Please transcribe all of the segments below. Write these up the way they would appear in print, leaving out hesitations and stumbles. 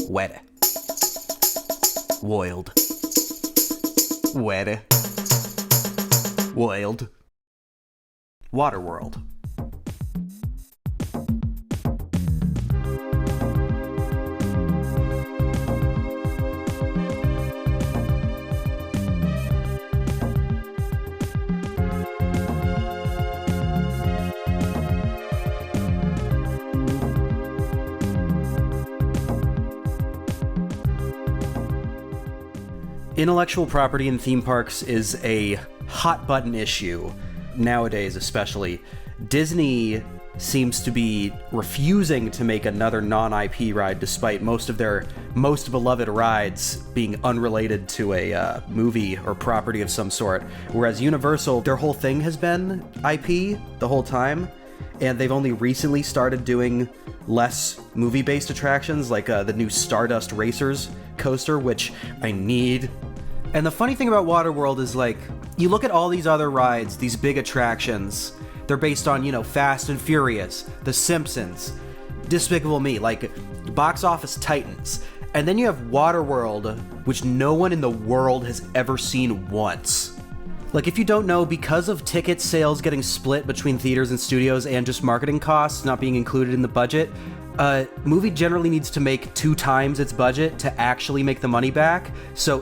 Wet. Woild. Wet. Woild. Waterworld. Intellectual property in theme parks is a hot button issue nowadays, especially. Disney seems to be refusing to make another non-IP ride despite most of their most beloved rides being unrelated to a movie or property of some sort, whereas Universal, their whole thing has been IP the whole time, and they've only recently started doing less movie-based attractions, like the new Stardust Racers coaster, which I need. And the funny thing about Waterworld is, like, you look at all these other rides, these big attractions, they're based on, you know, Fast and Furious, The Simpsons, Despicable Me, like, box office titans. And then you have Waterworld, which no one in the world has ever seen once. Like, if you don't know, because of ticket sales getting split between theaters and studios and just marketing costs not being included in the budget, movie generally needs to make 2 times its budget to actually make the money back, so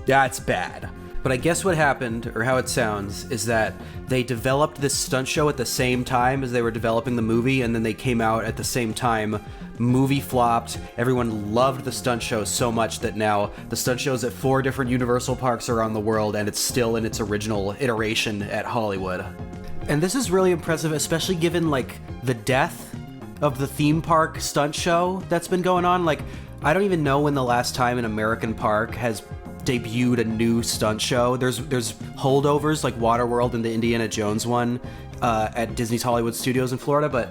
that's bad. But I guess what happened, or how it sounds, is that they developed this stunt show at the same time as they were developing the movie, and then they came out at the same time. Movie flopped, everyone loved the stunt show so much that now the stunt shows at 4 different Universal parks around the world, and it's still in its original iteration at Hollywood. And this is really impressive, especially given, like, the death of the theme park stunt show that's been going on. Like, I don't even know when the last time an American park has debuted a new stunt show. There's holdovers like Waterworld and the Indiana Jones one at Disney's Hollywood Studios in Florida, but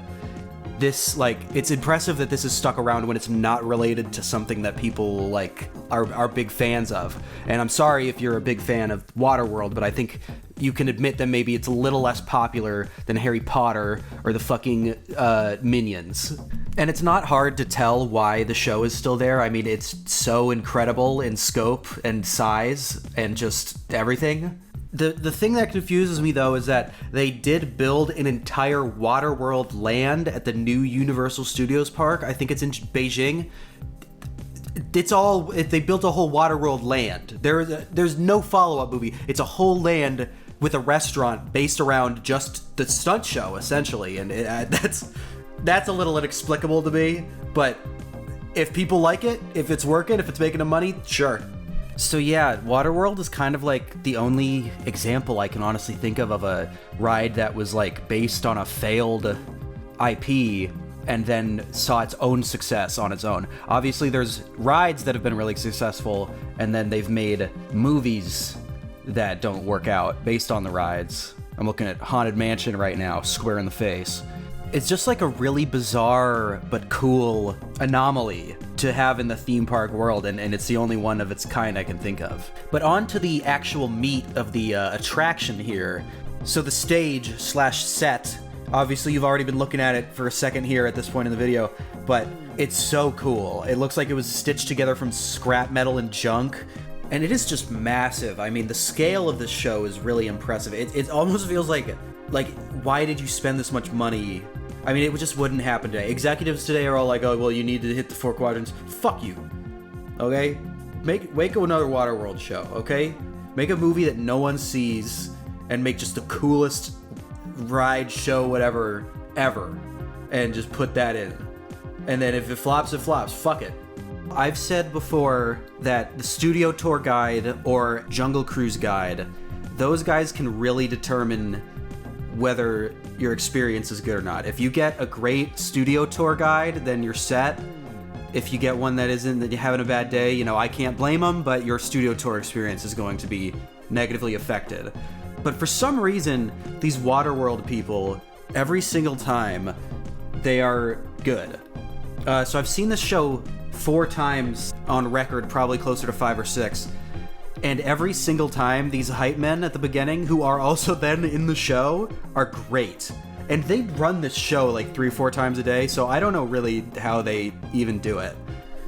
this, like, it's impressive that this is stuck around when it's not related to something that people, like, are big fans of. And I'm sorry if you're a big fan of Waterworld, but I think you can admit that maybe it's a little less popular than Harry Potter or the fucking Minions. And it's not hard to tell why the show is still there. I mean, it's so incredible in scope and size and just everything. The thing that confuses me, though, is that they did build an entire Waterworld land at the new Universal Studios park. I think it's in Beijing. They built a whole Waterworld land. There's no follow-up movie. It's a whole land with a restaurant based around just the stunt show, essentially. And that's a little inexplicable to me. But if people like it, if it's working, if it's making them money, sure. So yeah, Waterworld is kind of like the only example I can honestly think of a ride that was, like, based on a failed IP and then saw its own success on its own. Obviously there's rides that have been really successful and then they've made movies that don't work out based on the rides. I'm looking at Haunted Mansion right now, square in the face. It's just like a really bizarre but cool anomaly to have in the theme park world, and it's the only one of its kind I can think of. But on to the actual meat of the attraction here. So the stage/set, obviously you've already been looking at it for a second here at this point in the video, but it's so cool. It looks like it was stitched together from scrap metal and junk, and it is just massive. I mean, the scale of this show is really impressive. It almost feels like, why did you spend this much money? I mean, it just wouldn't happen today. Executives today are all like, oh, well, you need to hit the 4 quadrants. Fuck you. Okay? Make another Waterworld show, okay? Make a movie that no one sees and make just the coolest ride show, whatever, ever. And just put that in. And then if it flops, it flops. Fuck it. I've said before that the studio tour guide or Jungle Cruise guide, those guys can really determine whether your experience is good or not. If you get a great studio tour guide, then you're set. If you get one that isn't, that you're having a bad day, you know, I can't blame them, but your studio tour experience is going to be negatively affected. But for some reason, these Waterworld people, every single time, they are good. So I've seen this show 4 times on record, probably closer to 5 or 6. And every single time, these hype men at the beginning, who are also then in the show, are great. And they run this show like 3 or 4 times a day, so I don't know really how they even do it.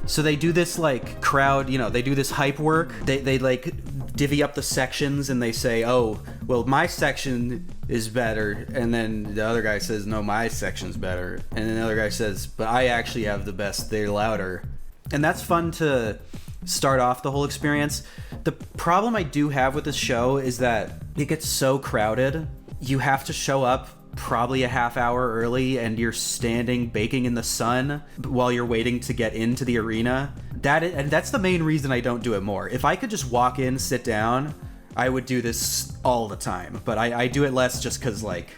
So they do this like crowd, they do this hype work. They like divvy up the sections and they say, oh, well, my section is better. And then the other guy says, no, my section's better. And then the other guy says, but I actually have the best, they're louder. And that's fun to start off the whole experience. The problem I do have with this show is that it gets so crowded. You have to show up probably a half hour early and you're standing baking in the sun while you're waiting to get into the arena. And that's the main reason I don't do it more. If I could just walk in, sit down, I would do this all the time. But I do it less just because, like,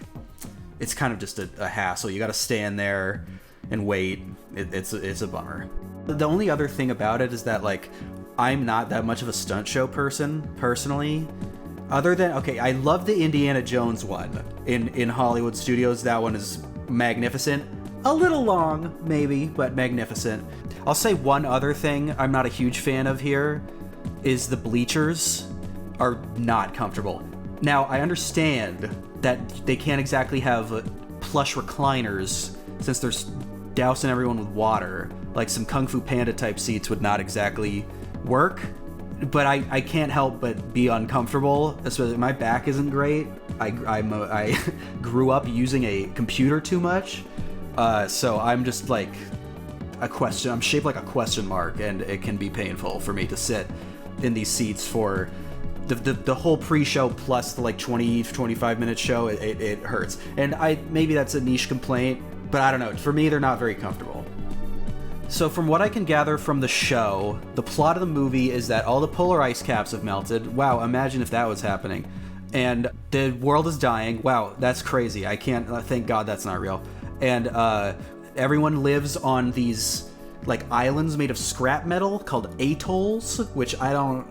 it's kind of just a hassle. You got to stand there and wait. It's a bummer. The only other thing about it is that, like, I'm not that much of a stunt show person, personally. Other than, okay, I love the Indiana Jones one in Hollywood Studios. That one is magnificent. A little long, maybe, but magnificent. I'll say one other thing I'm not a huge fan of here is the bleachers are not comfortable. Now, I understand that they can't exactly have plush recliners since they're dousing everyone with water. Like some Kung Fu Panda type seats would not exactly work. But I can't help but be uncomfortable, especially my back isn't great. I grew up using a computer too much, so I'm just like I'm shaped like a question mark, and it can be painful for me to sit in these seats for the whole pre-show plus the like 20-25 minute show. It hurts, and maybe that's a niche complaint, but I don't know. For me, they're not very comfortable. So from what I can gather from the show, the plot of the movie is that all the polar ice caps have melted. Wow, imagine if that was happening. And the world is dying. Wow, that's crazy. I can't, thank God that's not real. And everyone lives on these like islands made of scrap metal called atolls, which I don't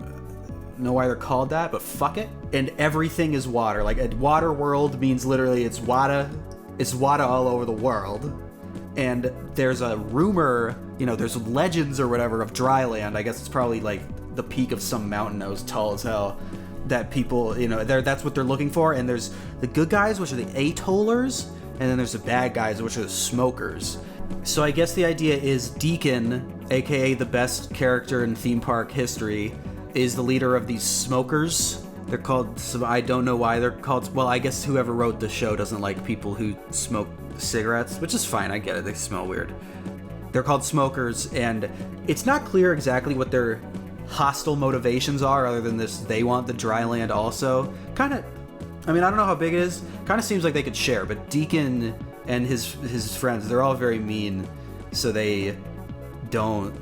know why they're called that, but fuck it. And everything is water. Like a water world means literally it's watah all over the world. And there's a rumor, there's legends or whatever of dry land. I guess it's probably like the peak of some mountain that was tall as hell that people, that's what they're looking for. And there's the good guys, which are the atollers, and then there's the bad guys, which are the smokers. So I guess the idea is Deacon, aka the best character in theme park history, is the leader of these smokers. They're called, I don't know why they're called, well, I guess whoever wrote the show doesn't like people who smoke cigarettes, which is fine, I get it, they smell weird. They're called smokers, and it's not clear exactly what their hostile motivations are other than this, they want the dry land also. I don't know how big it is, kind of seems like they could share, but Deacon and his friends, they're all very mean, so they don't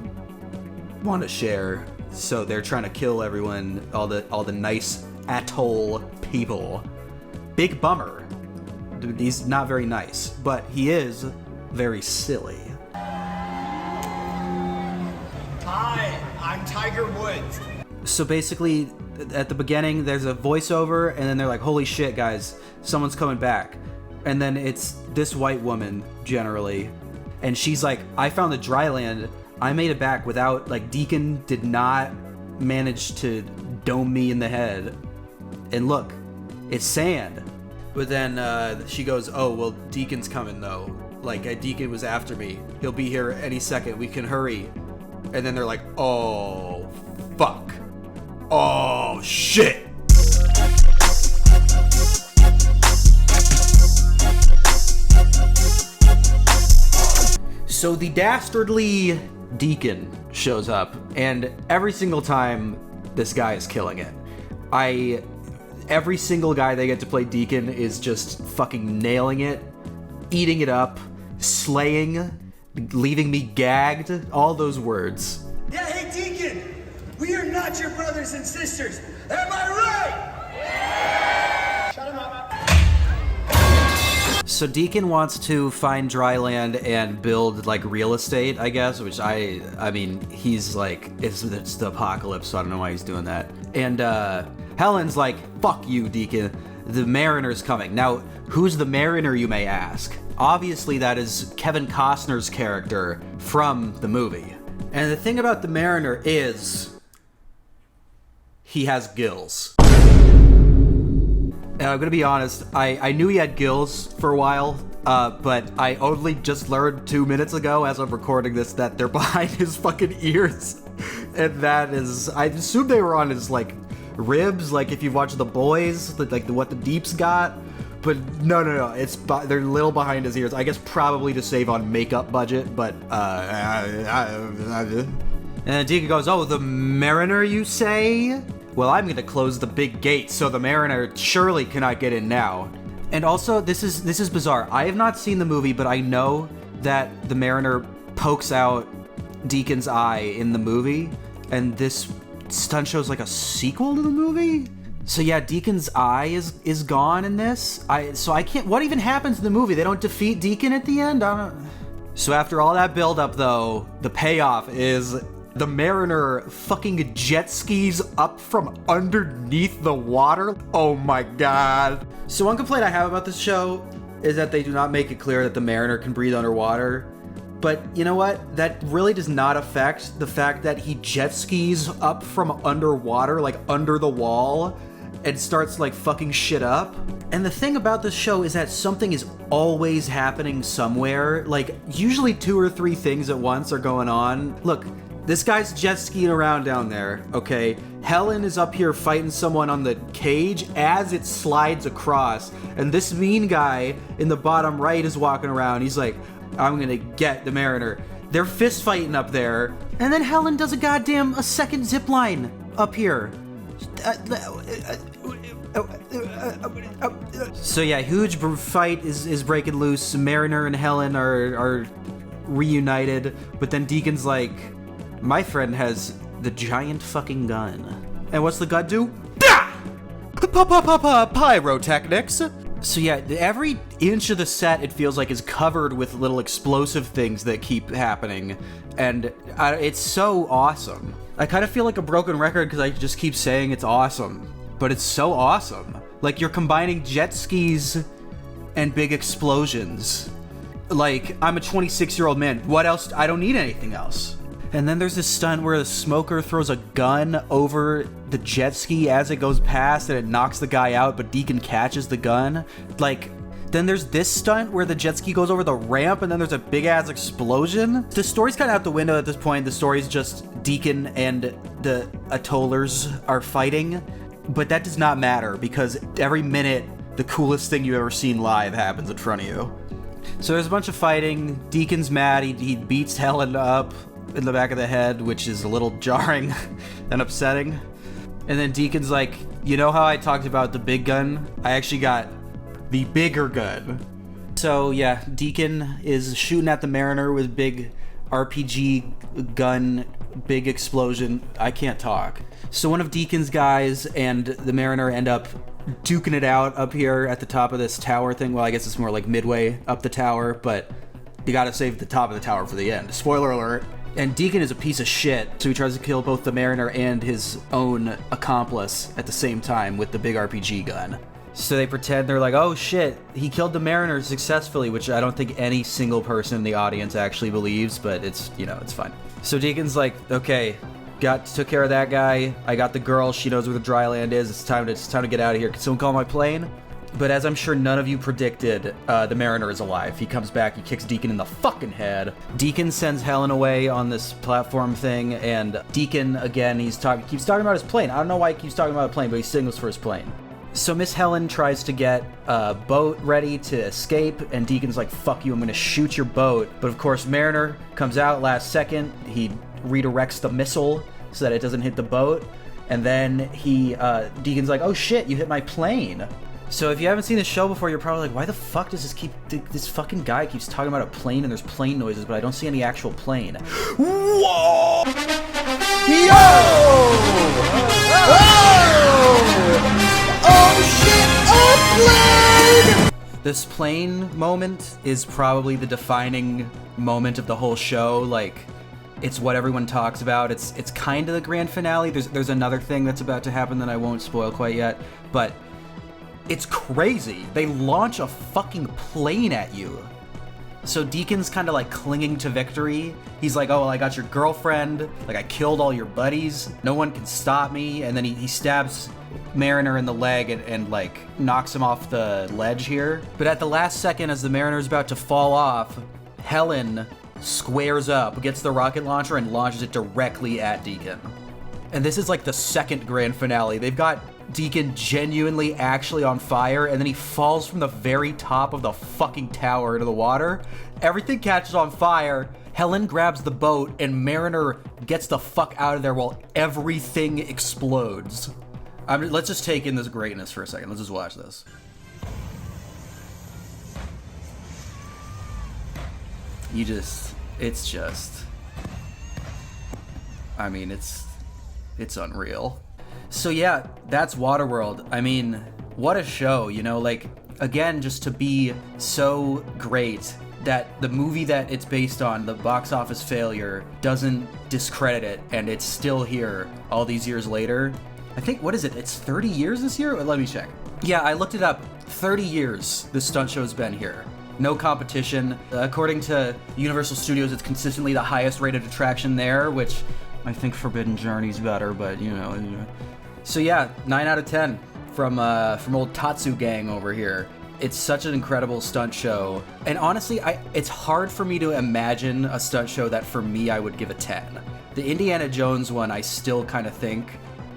want to share, so they're trying to kill everyone, all the nice atoll people. Big bummer. He's not very nice, but he is very silly. Hi, I'm Tiger Woods. So basically, at the beginning, there's a voiceover, and then they're like, holy shit, guys, someone's coming back. And then it's this white woman, generally, and she's like, I found the dry land. I made it back without, like, Deacon did not manage to dome me in the head. And look, it's sand. But then she goes, oh, well, Deacon's coming, though. Like, Deacon was after me. He'll be here any second. We can hurry. And then they're like, oh, fuck. Oh, shit. So the dastardly Deacon shows up, and every single time, this guy is killing it. Every single guy they get to play Deacon is just fucking nailing it, eating it up, slaying, leaving me gagged, all those words. Yeah, hey Deacon, we are not your brothers and sisters. Am I right? Yeah! Shut him up. So Deacon wants to find dry land and build like real estate, I guess, which I mean, he's like, it's the apocalypse, so I don't know why he's doing that. And Helen's like, fuck you, Deacon. The Mariner's coming. Now, who's the Mariner, you may ask? Obviously, that is Kevin Costner's character from the movie. And the thing about the Mariner is he has gills. And I'm gonna be honest, I knew he had gills for a while. but I only just learned 2 minutes ago as I'm recording this that they're behind his fucking ears. And that is, I assume they were on his, like, ribs, like if you watch The Boys, like what the Deep's got. But no, they're a little behind his ears. I guess probably to save on makeup budget, but, And then Deacon goes, oh, the Mariner, you say? Well, I'm gonna close the big gate, so the Mariner surely cannot get in now. And also, this is bizarre. I have not seen the movie, but I know that the Mariner pokes out Deacon's eye in the movie, and this stunt show's like a sequel to the movie? So yeah, Deacon's eye is gone in this. So I can't, what even happens in the movie? They don't defeat Deacon at the end? So after all that buildup though, the payoff is the Mariner fucking jet skis up from underneath the water. Oh my god. So one complaint I have about this show is that they do not make it clear that the Mariner can breathe underwater. But you know what? That really does not affect the fact that he jet skis up from underwater, like under the wall, and starts like fucking shit up. And the thing about this show is that something is always happening somewhere. Like usually 2 or 3 things at once are going on. Look, this guy's jet skiing around down there, okay? Helen is up here fighting someone on the cage as it slides across. And this mean guy in the bottom right is walking around. He's like, I'm gonna get the Mariner. They're fist fighting up there. And then Helen does a second zip line up here. So yeah, huge fight is breaking loose. Mariner and Helen are reunited. But then Deacon's like, my friend has the giant fucking gun. And what's the gun do? Pyrotechnics. So yeah, every inch of the set, it feels like, is covered with little explosive things that keep happening. And it's so awesome. I kind of feel like a broken record because I just keep saying it's awesome. But it's so awesome. Like, you're combining jet skis and big explosions. Like, I'm a 26-year-old man. What else? I don't need anything else. And then there's this stunt where the smoker throws a gun over the jet ski as it goes past and it knocks the guy out, but Deacon catches the gun. Like, then there's this stunt where the jet ski goes over the ramp and then there's a big ass explosion. The story's kind of out the window at this point. The story's just Deacon and the atollers are fighting, but that does not matter because every minute the coolest thing you've ever seen live happens in front of you. So there's a bunch of fighting. Deacon's mad. He beats Helen up in the back of the head, which is a little jarring and upsetting. And then Deacon's like, you know how I talked about the big gun? I actually got the bigger gun. So yeah, Deacon is shooting at the Mariner with big RPG gun, big explosion. I can't talk. So one of Deacon's guys and the Mariner end up duking it out up here at the top of this tower thing. Well, I guess it's more like midway up the tower, but you gotta save the top of the tower for the end. Spoiler alert. And Deacon is a piece of shit, so he tries to kill both the Mariner and his own accomplice at the same time with the big RPG gun. So they pretend they're like, oh shit, he killed the Mariner successfully, which I don't think any single person in the audience actually believes, but it's, you know, it's fine. So Deacon's like, okay, took care of that guy. I got the girl. She knows where the dry land is. It's time to get out of here. Can someone call my plane? But as I'm sure none of you predicted, the Mariner is alive. He comes back, he kicks Deacon in the fucking head. Deacon sends Helen away on this platform thing, and Deacon, again, keeps talking about his plane. I don't know why he keeps talking about a plane, but he signals for his plane. So Miss Helen tries to get a boat ready to escape, and Deacon's like, fuck you, I'm gonna shoot your boat. But of course, Mariner comes out last second. He redirects the missile so that it doesn't hit the boat. And then Deacon's like, oh shit, you hit my plane. So if you haven't seen the show before, you're probably like, why the fuck does this fucking guy keeps talking about a plane and there's plane noises, but I don't see any actual plane. Whoa! Yo! Oh shit! A plane! This plane moment is probably the defining moment of the whole show. Like, it's what everyone talks about. It's kind of the grand finale. There's another thing that's about to happen that I won't spoil quite yet, but it's crazy. They launch a fucking plane at you. So Deacon's kind of like clinging to victory. He's like, oh, well, I got your girlfriend. Like, I killed all your buddies. No one can stop me. And then he stabs Mariner in the leg and like knocks him off the ledge here. But at the last second, as the Mariner's about to fall off, Helen squares up, gets the rocket launcher, and launches it directly at Deacon. And this is like the second grand finale. They've got Deacon genuinely actually on fire, and then he falls from the very top of the fucking tower into the water. Everything catches on fire. Helen grabs the boat, and Mariner gets the fuck out of there while everything explodes. Let's just take in this greatness for a second. Let's just watch this. It's just, I mean, it's unreal. So yeah, that's Waterworld. I mean, what a show, you know, like, again, just to be so great that the movie that it's based on, the box office failure, doesn't discredit it, and it's still here all these years later. I think, what is it? It's 30 years this year? Let me check. Yeah, I looked it up. 30 years this stunt show's been here. No competition. According to Universal Studios, it's consistently the highest rated attraction there, which I think Forbidden Journey's better, but you know. So yeah, 9 out of 10 from old Tatsu Gang over here. It's such an incredible stunt show. And honestly, it's hard for me to imagine a stunt show that for me I would give a 10. The Indiana Jones one I still kind of think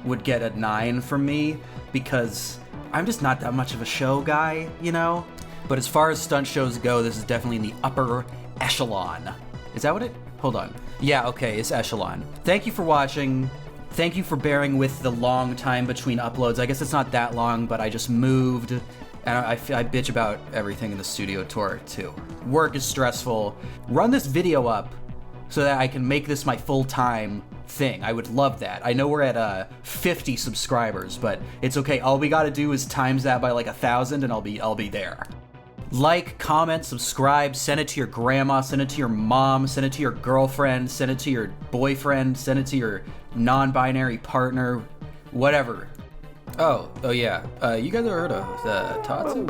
would get a 9 from me because I'm just not that much of a show guy, you know? But as far as stunt shows go, this is definitely in the upper echelon. Is that what it? Hold on. Yeah, okay, it's echelon. Thank you for watching. Thank you for bearing with the long time between uploads. I guess it's not that long, but I just moved. And I bitch about everything in the studio tour, too. Work is stressful. Run this video up so that I can make this my full-time thing. I would love that. I know we're at 50 subscribers, but it's okay. All we gotta do is times that by like 1,000 and I'll be there. Like, comment, subscribe, send it to your grandma, send it to your mom, send it to your girlfriend, send it to your boyfriend, send it to your non-binary partner, whatever. Oh yeah. You guys ever heard of the Tatsu?